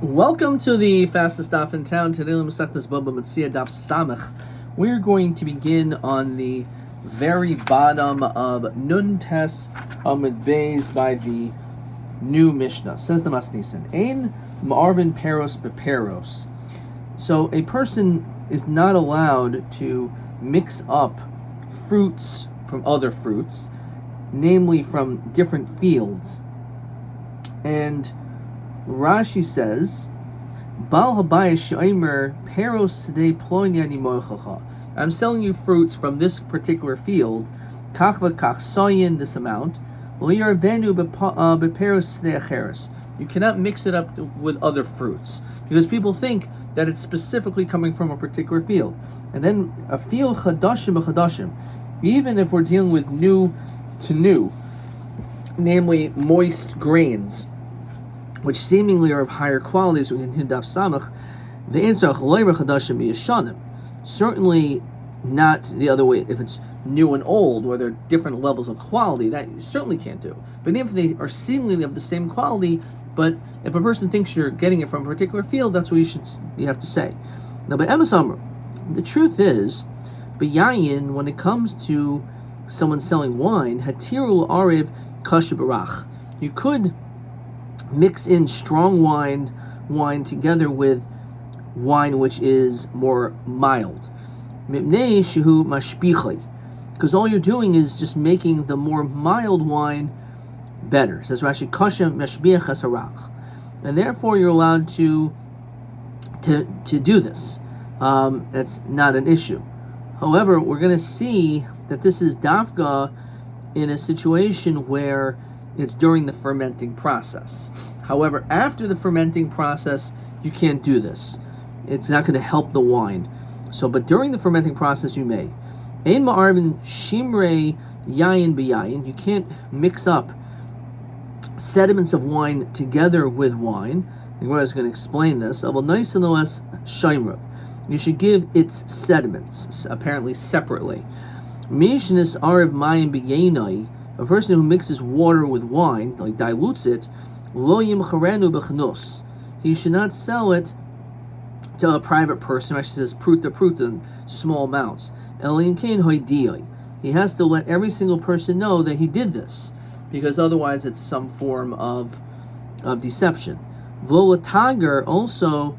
Welcome to the fastest daf in town. Today, Bava Metzia daf Samach. We're going to begin on the very bottom of Nun Tes Amud Beis by the new Mishnah. Says the Masnisen, Ein Ma'arvin Peros Beperos. So a person is not allowed to mix up fruits from other fruits, namely from different fields. And Rashi says, Bal habayis she'omer peros sedei ploni ani mochacha. I'm selling you fruits from this particular field, kach v'kach soyin, this amount, venu beperos sedei acheres. You cannot mix it up with other fruits, because people think that it's specifically coming from a particular field. And then a field chadashim b'chadashim, even if we're dealing with new to new, namely moist grains, which seemingly are of higher quality, as we continue daf samach, the insach loymer chadashim b'yeshanim. Certainly not the other way. If it's new and old, where there are different levels of quality, that you certainly can't do. But even if they are seemingly of the same quality, but if a person thinks you're getting it from a particular field, that's what you have to say. Now, by emes amar, the truth is, b'yayin, when it comes to someone selling wine, hatirul arev kasha barach. You could mix in strong wine together with wine which is more mild. Mipnei shehu mashpichai, because all you're doing is just making the more mild wine better. Says Rashi, kasha mashbiach hasarach, and therefore you're allowed to do this. That's not an issue. However, we're going to see that this is dafka in a situation where it's during the fermenting process. However, after the fermenting process, you can't do this. It's not going to help the wine. But during the fermenting process, you may. Ein ma'arvin shimrei yayin b'yayin. You can't mix up sediments of wine together with wine. The Gemara is going to explain this. You should give its sediments, apparently separately. Mishnis arev mayim b'yainai. A person who mixes water with wine, like dilutes it, lo yimcharenu b'chnus. He should not sell it to a private person. Actually says pruta in small amounts. Elim kain hoidiyai. He has to let every single person know that he did this, because otherwise it's some form of deception. V'lo tager, also,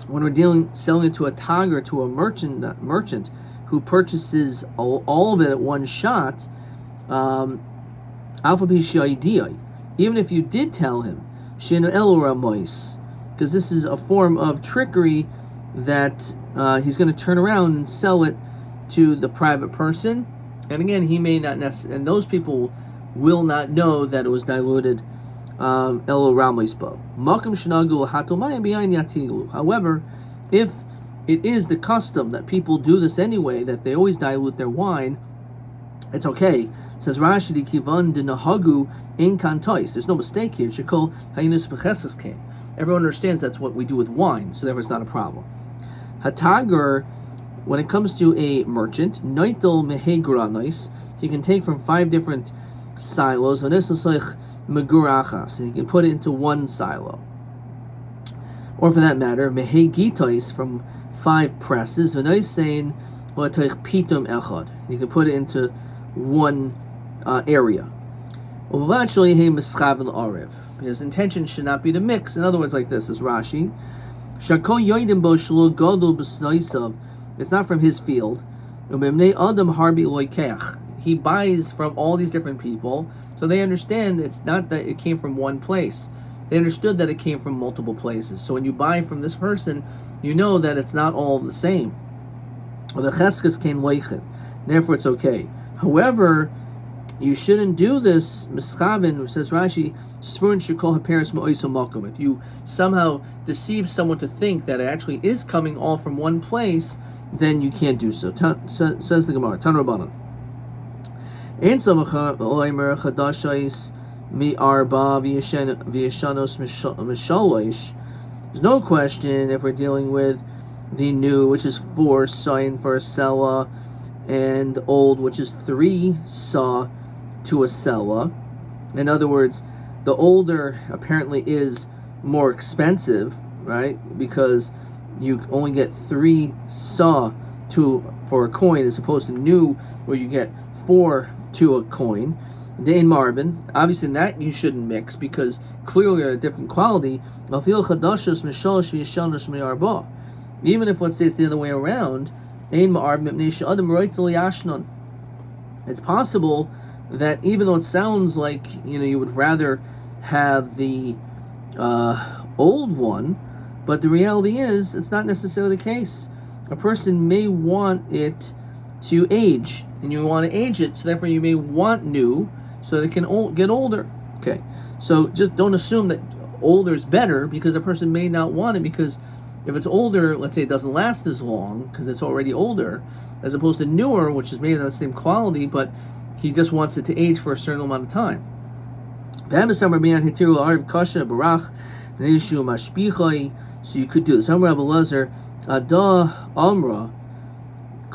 when we're selling it to a tager, to a merchant who purchases all of it at one shot, even if you did tell him, because this is a form of trickery that he's going to turn around and sell it to the private person, and again, he may not necessarily, and those people will not know that it was diluted. However, if it is the custom that people do this anyway, that they always dilute their wine, it's okay. Says Rashi, Kivan de Nahagu in Kantois. There's no mistake here. Shekol Hayinus Bechesas came. Everyone understands that's what we do with wine, so therefore it's not a problem. Hatager, when it comes to a merchant, Noitel Mehegranois, you can take from 5 different silos, and you can put it into one silo. Or for that matter, Mehegitois, from 5 presses, you can put it into one area. His intention should not be to mix. In other words, like this, is Rashi. It's not from his field. He buys from all these different people, so they understand it's not that it came from one place. They understood that it came from multiple places. So when you buy from this person, you know that it's not all the same. Therefore, it's okay. However, you shouldn't do this, mischavin, says Rashi, if you somehow deceive someone to think that it actually is coming all from one place, then you can't do so. Says the Gemara, Tan Rabbanan. There's no question if we're dealing with the new, which is 4 sign for a sella, and old, which is 3 saw to a sella. In other words, the older apparently is more expensive, right? Because you only get 3 saw for a coin as opposed to new, where you get 4 to a coin. Dain Marvin, obviously that you shouldn't mix because clearly they're a different quality. Even if, let's say, it's the other way around, it's possible that even though it sounds like you would rather have the old one, but the reality is it's not necessarily the case. A person may want it to age, and you want to age it, so therefore you may want new, so it can get older. Okay, so just don't assume that older is better, because a person may not want it, because if it's older, let's say it doesn't last as long because it's already older, as opposed to newer, which is made of the same quality, but he just wants it to age for a certain amount of time. So you could do this. Ada Amra.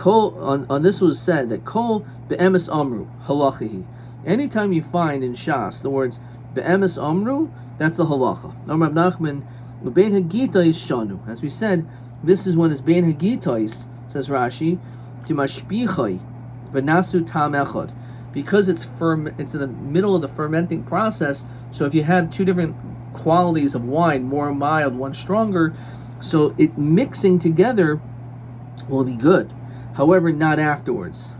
On this was said that Kol be'emes amru halachihi. Anytime you find in Shas the words be'emes amru, that's the halacha. Amar Nachman ubein hagitais shanu. As we said, this is when it's bein hagitais, says Rashi, to mashpichai v'nasu tam echad, because it's in the middle of the fermenting process. So if you have 2 different qualities of wine, more mild, one stronger, so it mixing together will be good. However, not afterwards.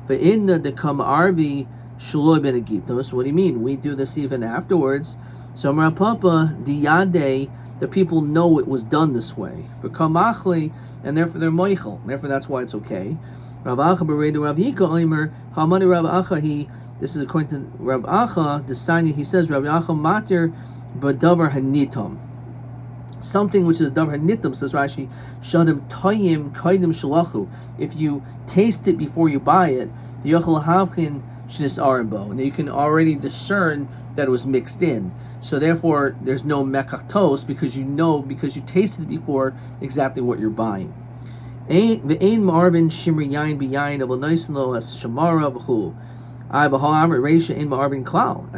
But in the kam arvi shaloi benagitos, what do you mean? We do this even afterwards. So Papa diyade, the people know it was done this way. But kamachli, and therefore they're moichel. Therefore that's why it's okay. Rav Acha beredu Rav Yika oimer hamani Rav Acha this is according to Rav Acha, the sign he says Rav Acha matir b'davar hanitom. Something which is a davar hanitom, says Rashi, shadim toyim kaidim shalachu. If you taste it before you buy it, the yochel havchin shnis arimbo, and you can already discern that it was mixed in. So therefore, there's no mekachtos, because you tasted it before exactly what you're buying. Ve'ein marvin shimri yain b'yain avol noisin lo as shamara v'chu. I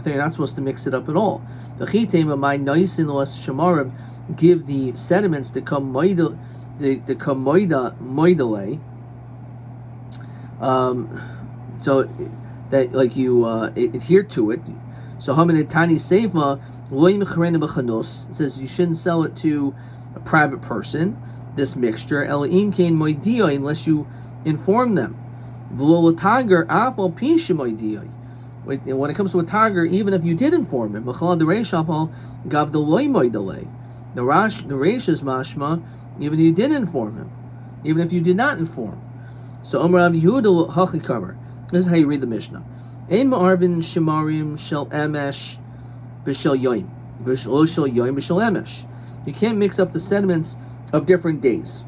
think you're not supposed to mix it up at all. The chitem of my noisin lo as shamara, give the sediments to come moidale, so that like you adhere to it. So Hamanitani Seifa says you shouldn't sell it to a private person, this mixture, unless you inform them. When it comes to a tiger, even if you did inform him, the Reish is mashma, even if you did inform him, even if you did not inform. So Amar Yehuda Hachikamer. This is how you read the Mishnah. Ein ma'arvin shemarim shel emesh b'shel yoim, v'shel shel yoim b'shel emesh. You can't mix up the sediments of different days.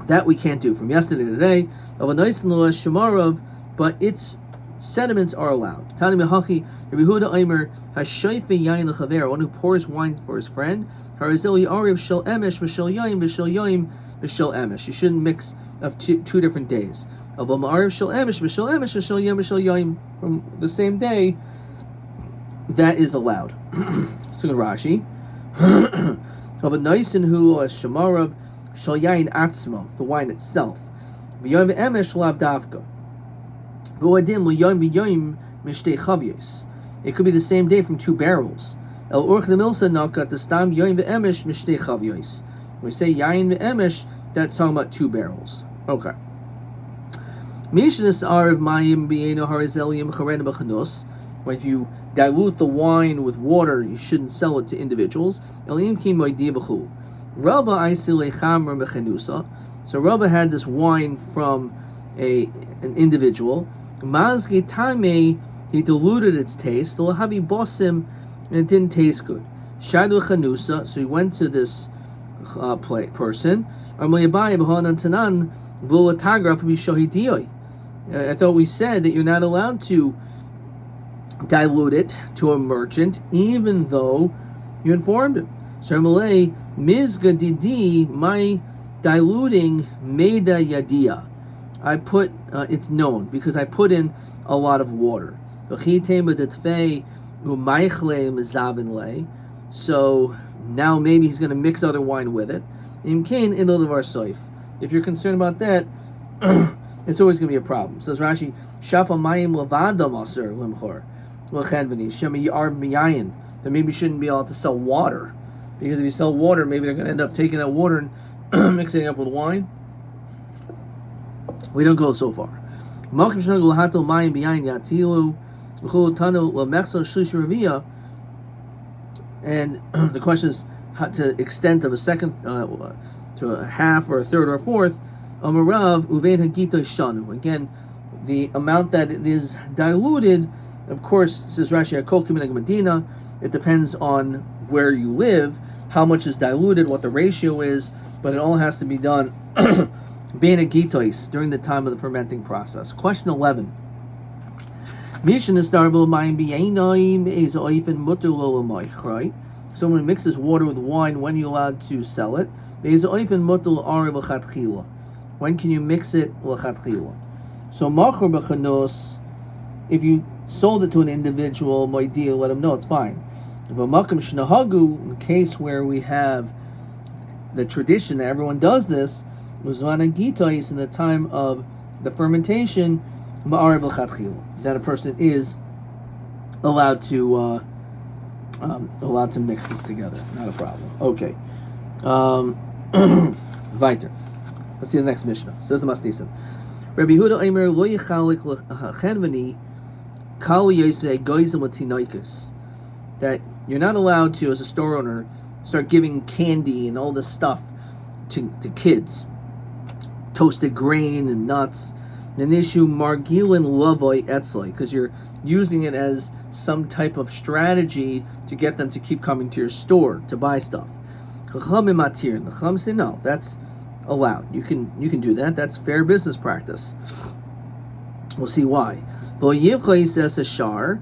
That we can't do from yesterday to today. Of a nice shemarav, but its sediments are allowed. Tani mehachi Yehuda Aimer hashayfe yain lechaver, one who pours wine for his friend. Harazil yariv shel emesh b'shel yoim b'shel yoim b'shel emesh. You shouldn't mix of two different days. Of a ma'ariv shel emesh b'shel emesh b'shel yoim b'shel yoim, from the same day, that is allowed. So Rashi of a noisin who as shemarav shel yain atzmo, the wine itself. V'yoim v'emesh lav davka. V'odim l'yoim v'yoim mishtei chavyos. It could be the same day from 2 barrels. El urch nemilsa nakat the stam yoim v'emesh mishtei chavyos. When we say yain v'emesh, that's talking about 2 barrels. Okay. Mishnas arav mayim b'yeno harizelium charen b'chanos. If you dilute the wine with water, you shouldn't sell it to individuals. Elim ki moidi b'chu. Rabbi aisile chamra b'chenusa. So Rabbi had this wine from an individual. Mazge tamei, he diluted its taste. L'havi bosim, and it didn't taste good. Shadu chanusa, so he went to this person. I thought we said that you're not allowed to dilute it to a merchant, even though you informed him. So Malay mizga didi, my diluting meda yadia. I put it's known because I put in a lot of water. So Now maybe he's going to mix other wine with it. If you're concerned about that, it's always going to be a problem. Says Rashi, Shafa mayim levadam aser limchor l'chenveni shema yar miyayin. Then maybe you shouldn't be able to sell water, because if you sell water, maybe they're going to end up taking that water and mixing it up with wine. We don't go so far. And the question is how to extent of a second to a half or a third or a fourth. Again, the amount that it is diluted, of course, says Rashi, it depends on where you live, how much is diluted, what the ratio is, but it all has to be done during the time of the fermenting process. Question 11. Someone mixes water with wine, when are you allowed to sell it? When can you mix it? So if you sold it to an individual, my deal, let him know, it's fine. In the case where we have the tradition that everyone does this, in the time of the fermentation, that a person is allowed to mix this together. Not a problem. Okay. Weiter. Let's see the next Mishnah. Says the Masnisan. Rabbi Huda Eimer lo yichalik lechenveni kal yisvei goyzim latinoikus. That you're not allowed to, as a store owner, start giving candy and all this stuff to kids. Toasted grain and nuts. Nanishu margilin lavoi etzloi, because you're using it as some type of strategy to get them to keep coming to your store to buy stuff. Chachamim matir. The Chacham say no, that's allowed. You can do that. That's fair business practice. We'll see why. Says a shar,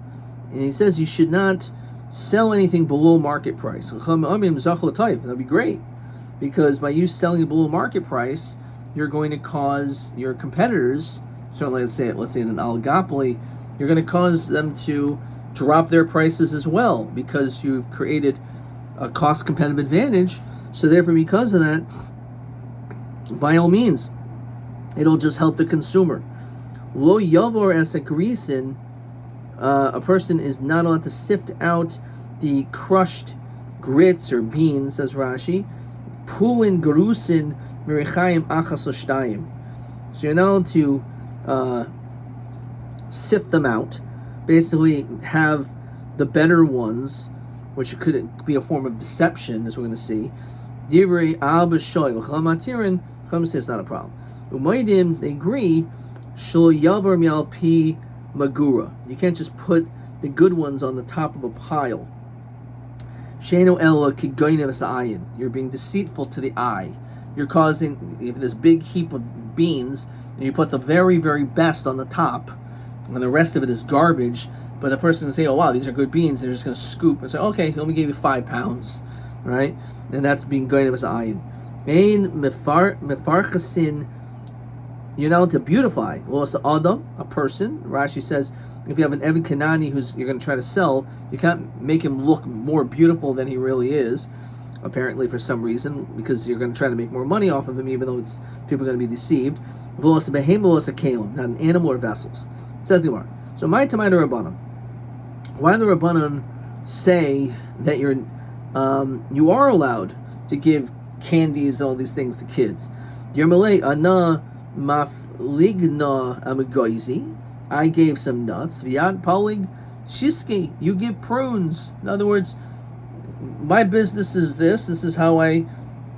and he says you should not sell anything below market price. That'd be great, because by you selling it below market price, you're going to cause your competitors, certainly let's say in an oligopoly, you're going to cause them to drop their prices as well, because you've created a cost competitive advantage. So therefore, because of that, by all means, it'll just help the consumer. Lo yavor as a grisin, a person is not allowed to sift out the crushed grits or beans, says Rashi. Pulin gerusin mirichayim achas oshtayim. So you're not allowed to sift them out. Basically, have the better ones, which could be a form of deception, as we're going to see. Divrei abashoy v'chamatirin. Chum says it's not a problem. Umaydim, they agree. Shlo yavar mialpi magura. You can't just put the good ones on the top of a pile. Sheno ella kigoynev ayin. You're being deceitful to the eye. You're causing, if this big heap of beans, and you put the very, very best on the top, and the rest of it is garbage, but the person can say, oh wow, these are good beans, and they're just going to scoop and say, okay, let me give you 5 pounds, right? And that's being goynev ayin. Ein mefarchasin. You're not allowed to beautify. Well, it's Adam, a person. Rashi says, if you have an Evan Kanani who's you're going to try to sell, you can't make him look more beautiful than he really is, apparently for some reason, because you're going to try to make more money off of him, even though people are going to be deceived. Not an animal or vessels. Says the Gemara. So my Tamaida Rabbanan. Why do the Rabbanan say that you are allowed to give candies and all these things to kids? Yermalei ana mafligna amagoizi. I gave some nuts. Viad palig shiski. You give prunes. In other words, my business is this. This is how I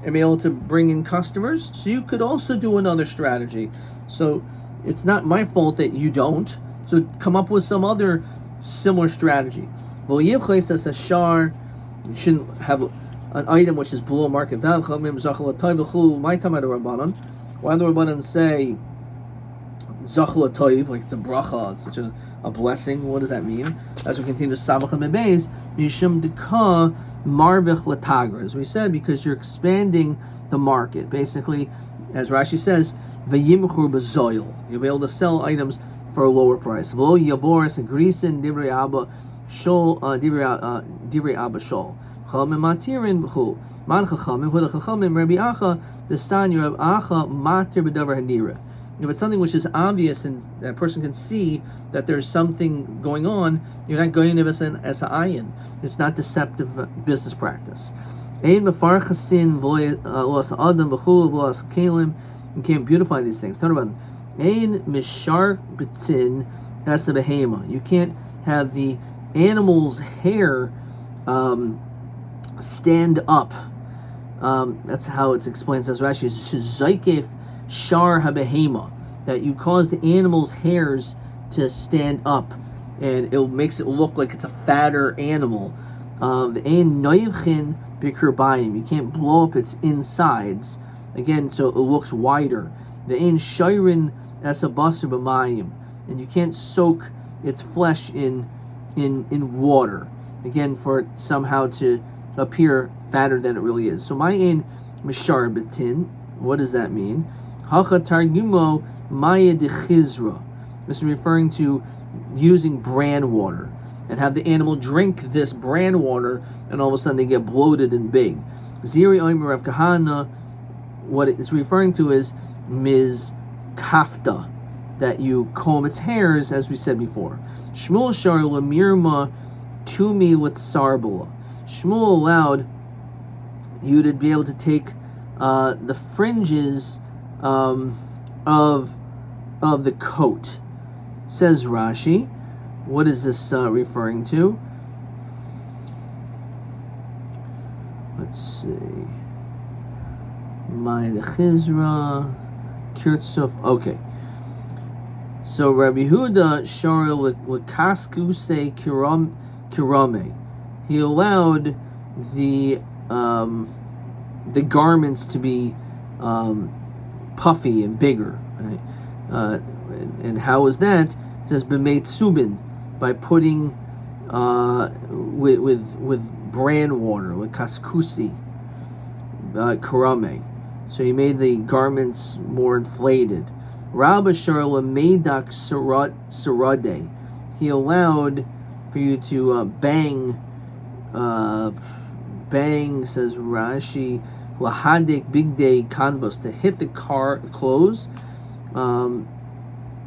am able to bring in customers. So you could also do another strategy. So it's not my fault that you don't. So come up with some other similar strategy. You shouldn't have an item which is below market value. Why do the Rabbanan say Zachla Toiv, like it's a bracha, it's such a blessing? What does that mean? As we continue to Samach and Bebeis, Yishim Deka Marvich Latagra. As we said, because you're expanding the market. Basically, as Rashi says, Vayimchur Bezoil. You'll be able to sell items for a lower price. V'lo Yavoris and Grisin Divrei Abba Shol Divrei Abba Shol. chachamim matirin b'chul. Man chachamim hu chachamim Rabbi Acha the san Rabbi Acha matir b'davar hanira. If it's something which is obvious and that person can see that there's something going on, you're not going to as an ayin. It's not deceptive business practice. Ein mefarchasin v'los adam b'chul v'los kalim. You can't beautify these things. Talk about ein mishar b'tin as a behema. You can't have the animal's hair stand up. That's how it's explained. Says Rashi, "Zaykef shar habehema," that you cause the animal's hairs to stand up, and it makes it look like it's a fatter animal. The ein noivchin b'kurbayim. You can't blow up its insides again, so it looks wider. The ein shayrin as a basar b'mayim, and you can't soak its flesh in water again for it somehow to appear fatter than it really is. So my ein mishar betin. What does that mean? Hacha targumo maya dechizra. This is referring to using bran water and have the animal drink this bran water, and all of a sudden they get bloated and big. Ziri oimer Rav Kahana. What it's referring to is miz kafta, that you comb its hairs, as we said before. Shmuel shar lamirma tumi with sarbala. Shmuel allowed you to be able to take the fringes of the coat. Says Rashi, what is this referring to? Let's see. My the Chizra Kirtsuf. Okay. So Rabbi Huda shar with kaskuse kirame. He allowed the garments to be puffy and bigger. Right? And how is that? It says b'meitzubin, by putting with bran water, like kaskusi, karame. So he made the garments more inflated. Rabbi Sharla Medak Sarade. He allowed for you to bang, says Rashi, Lahadik Big Day Canvas, to hit the clothes, and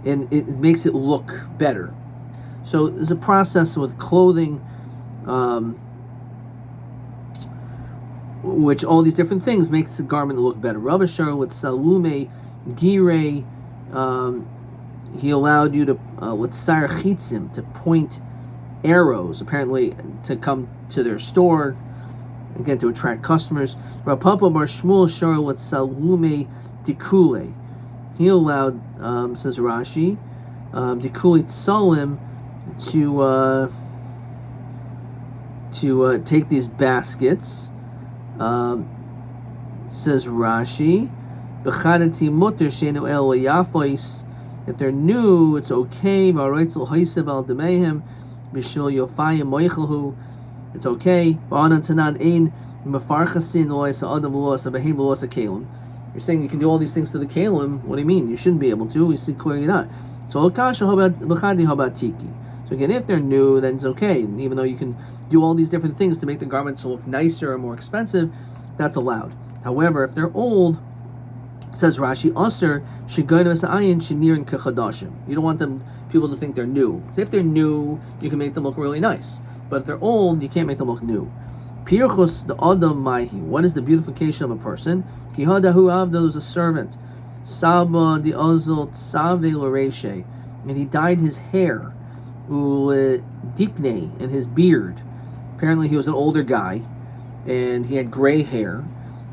it makes it look better. So there's a process with clothing, which all these different things makes the garment look better. Rabbi Shar with Salume Gire, he allowed you to with Sarachitzim to point arrows, apparently to come to their store, again to attract customers. Rav Papa Bar Shmuel Shar with Salume Dikule. He allowed, says Rashi, Dikule Tsalim to take these baskets. Says Rashi, B'chadati muter shenu el yafos. If they're new, it's okay. Ba'roitzel haisev al demehem b'shil yofayim moichelhu. It's okay. Ba'anan tanan ein mefarchasin lois adam lois abehem lois kalim. You're saying you can do all these things to the kalim. What do you mean? You shouldn't be able to. We see clearly not. So kasha b'chadi habatiki. So again, if they're new, then it's okay. Even though you can do all these different things to make the garments look nicer or more expensive, that's allowed. However, if they're old, says Rashi, Aser shegoyim ayin shenirin kechadashim. You don't want people to think they're new. So if they're new, you can make them look really nice. But if they're old, you can't make them look new. Pirchus the adam maihi. What is the beautification of a person? Kihadahu avda was a servant. Saba the azot save l'reshe, and he dyed his hair. Dikne, and his beard. Apparently he was an older guy and he had gray hair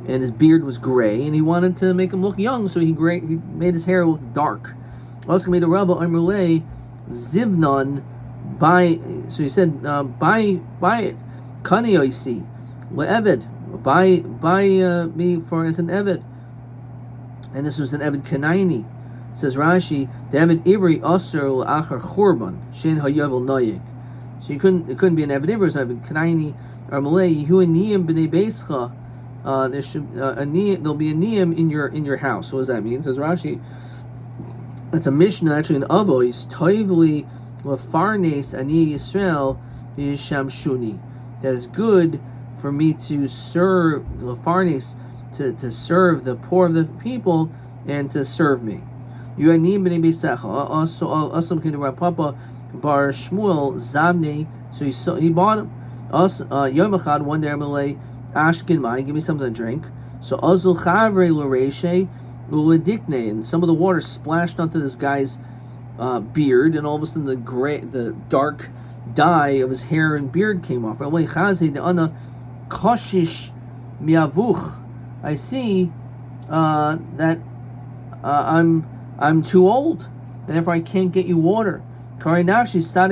and his beard was gray, and he wanted to make him look young, so he made his hair look dark. Also made a Rabbi Amrulay Zivnon buy, so he said buy it. Kani oisi le'eved, buy me for as an eved. And this was an eved Kanaini. Says Rashi, David Ivri Aser L'achar Chorban Shin Hayavel Noyik. So it couldn't be an David Ivri, so Kanaini or Malay Yehu Niyam B'nei Beischa. There should there'll be a niyam in your house. So what does that mean? Says Rashi, that's a Mishnah actually in Avos Toivli Lefarnes Ani Yisrael Yisham Shuni. That is good for me to serve the farnes, to serve the poor of the people, and to serve me. Also came to Rav Papa Bar Shmuel Zabne, so he bought him. Also, Yom Echad, one day Amalei Ashkin Mai, give me something to drink. So Azul Chavre Loreshe Uladikne, and some of the water splashed onto this guy's beard, and all of a sudden the dark dye of his hair and beard came off. I see that I'm too old, and therefore I can't get you water. We're going to actually stop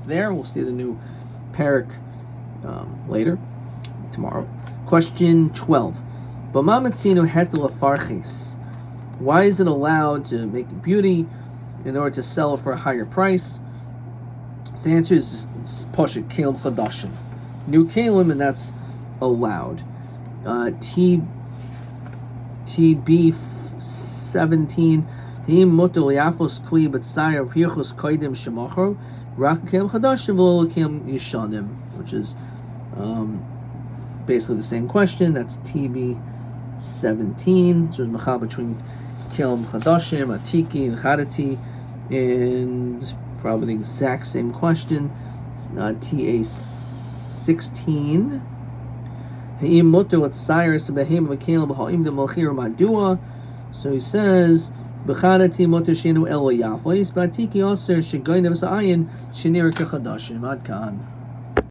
there. We'll see the new parak later, tomorrow. Question 12. Why is it allowed to make beauty in order to sell it for a higher price? The answer is just Poshet Kalim Chadashim. New Kalim, and that's allowed. TB 17. Which is basically the same question. That's TB 17. So there's machal between Kelim Chadashim, Atiki, and Chadati, and probably the exact same question. TA 16. So he says, B'chadati motor shenu elo yafos, Batiki also shegoynev sa'ayin shenir kechadashim. Ad kan.